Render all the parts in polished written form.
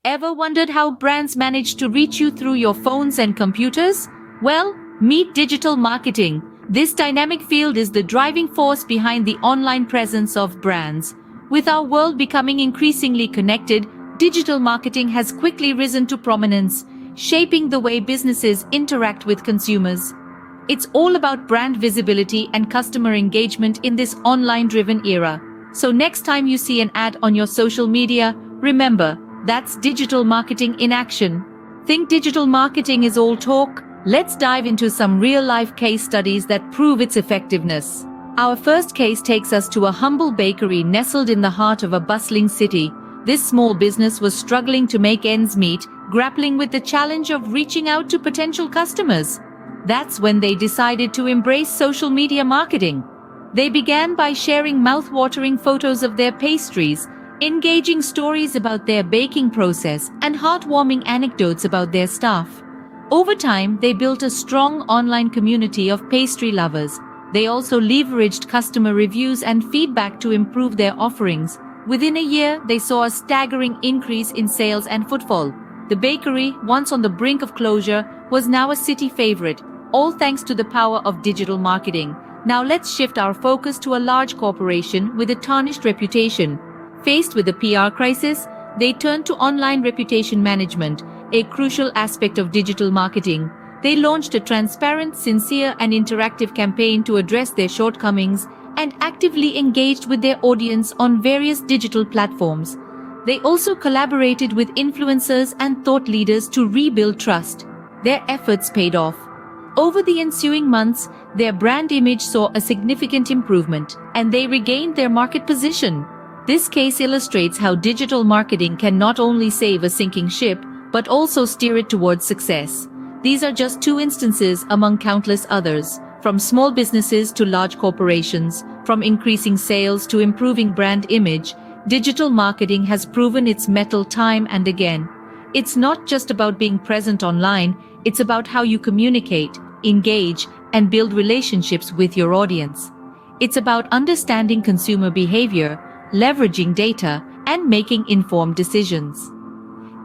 Ever wondered how brands manage to reach you through your phones and computers? Well, meet digital marketing. This dynamic field is the driving force behind the online presence of brands. With our world becoming increasingly connected, digital marketing has quickly risen to prominence, shaping the way businesses interact with consumers. It's all about brand visibility and customer engagement in this online-driven era. So next time you see an ad on your social media, remember, that's digital marketing in action. Think digital marketing is all talk? Let's dive into some real-life case studies that prove its effectiveness. Our first case takes us to a humble bakery nestled in the heart of a bustling city. This small business was struggling to make ends meet, grappling with the challenge of reaching out to potential customers. That's when they decided to embrace social media marketing. They began by sharing mouth-watering photos of their pastries, engaging stories about their baking process, and heartwarming anecdotes about their staff. Over time, they built a strong online community of pastry lovers. They also leveraged customer reviews and feedback to improve their offerings. Within a year, they saw a staggering increase in sales and footfall. The bakery, once on the brink of closure, was now a city favorite, all thanks to the power of digital marketing. Now let's shift our focus to a large corporation with a tarnished reputation. Faced with a PR crisis, they turned to online reputation management, a crucial aspect of digital marketing. They launched a transparent, sincere, and interactive campaign to address their shortcomings and actively engaged with their audience on various digital platforms. They also collaborated with influencers and thought leaders to rebuild trust. Their efforts paid off. Over the ensuing months, their brand image saw a significant improvement, and they regained their market position. This case illustrates how digital marketing can not only save a sinking ship, but also steer it towards success. These are just two instances among countless others, from small businesses to large corporations, from increasing sales to improving brand image. Digital marketing has proven its mettle time and again. It's not just about being present online, it's about how you communicate, engage, and build relationships with your audience. It's about understanding consumer behavior, leveraging data, and making informed decisions.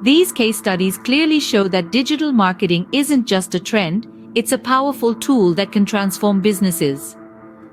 These case studies clearly show that digital marketing isn't just a trend, it's a powerful tool that can transform businesses.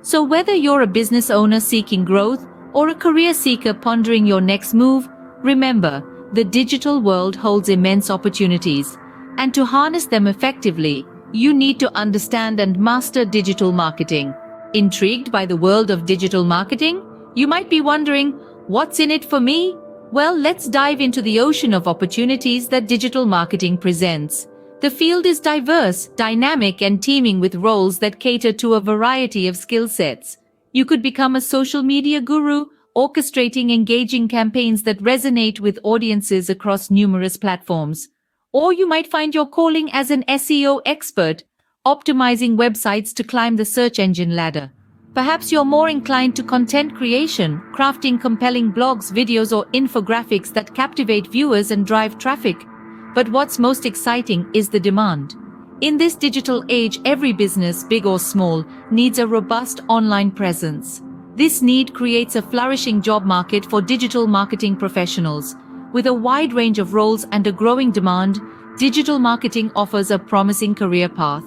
So whether you're a business owner seeking growth or a career seeker pondering your next move, remember, the digital world holds immense opportunities, and to harness them effectively, you need to understand and master digital marketing. Intrigued by the world of digital marketing? You might be wondering, what's in it for me? Well, let's dive into the ocean of opportunities that digital marketing presents. The field is diverse, dynamic, and teeming with roles that cater to a variety of skill sets. You could become a social media guru, orchestrating engaging campaigns that resonate with audiences across numerous platforms. Or you might find your calling as an SEO expert, optimizing websites to climb the search engine ladder. Perhaps you're more inclined to content creation, crafting compelling blogs, videos, or infographics that captivate viewers and drive traffic. But what's most exciting is the demand. In this digital age, every business, big or small, needs a robust online presence. This need creates a flourishing job market for digital marketing professionals. With a wide range of roles and a growing demand, digital marketing offers a promising career path.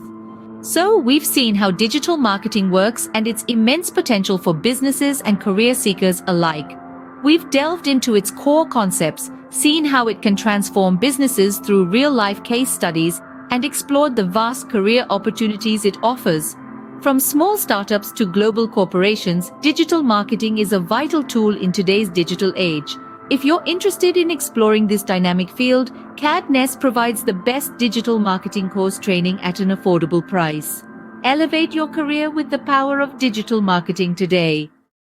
So, we've seen how digital marketing works and its immense potential for businesses and career seekers alike. We've delved into its core concepts, seen how it can transform businesses through real-life case studies, and explored the vast career opportunities it offers. From small startups to global corporations, digital marketing is a vital tool in today's digital age. If you're interested in exploring this dynamic field, CAD Nest provides the best digital marketing course training at an affordable price. Elevate your career with the power of digital marketing today.